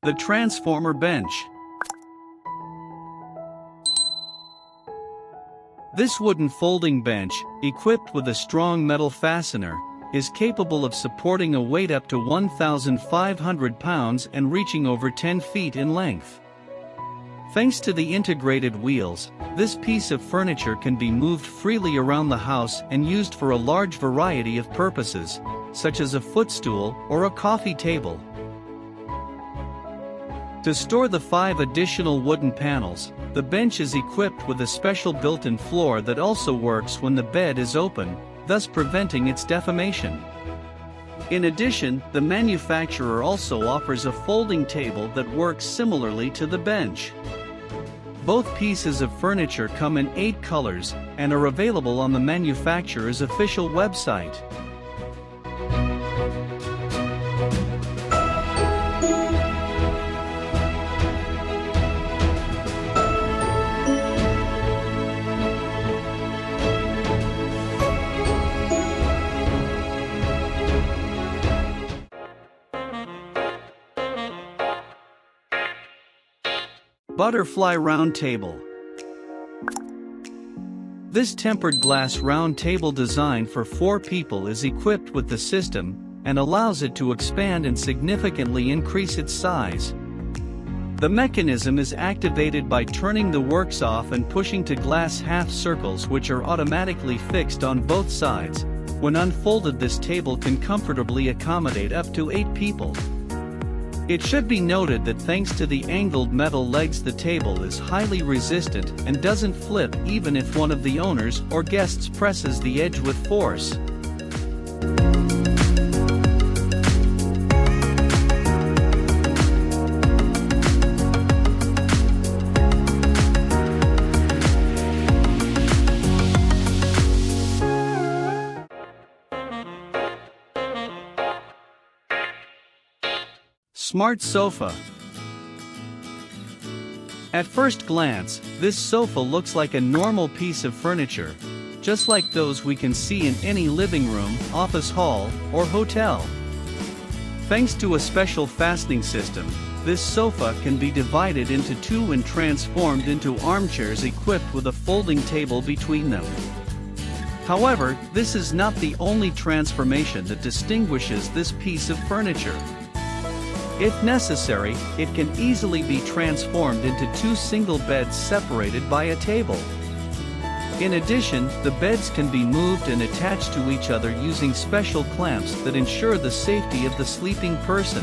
The transformer bench. This wooden folding bench, equipped with a strong metal fastener, is capable of supporting a weight up to 1,500 pounds and reaching over 10 feet in length. Thanks to the integrated wheels, this piece of furniture can be moved freely around the house and used for a large variety of purposes, such as a footstool or a coffee table. To store the 5 additional wooden panels, the bench is equipped with a special built-in floor that also works when the bed is open, thus preventing its deformation. In addition, the manufacturer also offers a folding table that works similarly to the bench. Both pieces of furniture come in 8 colors and are available on the manufacturer's official website. Butterfly round table. This tempered glass round table designed for 4 people is equipped with the system and allows it to expand and significantly increase its size. The mechanism is activated by turning the works off and pushing to glass half circles, which are automatically fixed on both sides. When unfolded, this table can comfortably accommodate up to 8 people. It should be noted that thanks to the angled metal legs, the table is highly resistant and doesn't flip even if one of the owners or guests presses the edge with force. Smart sofa. At first glance, this sofa looks like a normal piece of furniture, just like those we can see in any living room, office hall, or hotel. Thanks to a special fastening system, this sofa can be divided into 2 and transformed into armchairs equipped with a folding table between them. However, this is not the only transformation that distinguishes this piece of furniture. If necessary, it can easily be transformed into 2 single beds separated by a table. In addition, the beds can be moved and attached to each other using special clamps that ensure the safety of the sleeping person.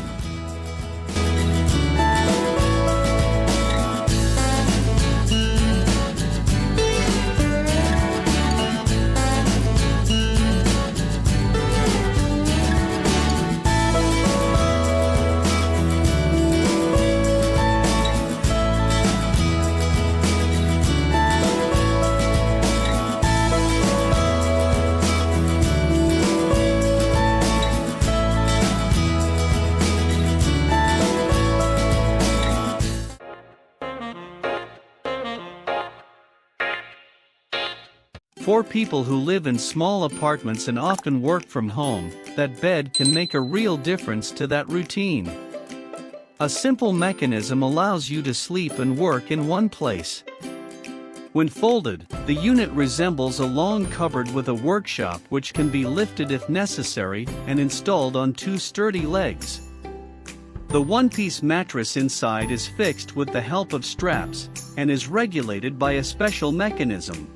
For people who live in small apartments and often work from home, that bed can make a real difference to that routine. A simple mechanism allows you to sleep and work in one place. When folded, the unit resembles a long cupboard with a workshop which can be lifted if necessary and installed on 2 sturdy legs. The one-piece mattress inside is fixed with the help of straps and is regulated by a special mechanism.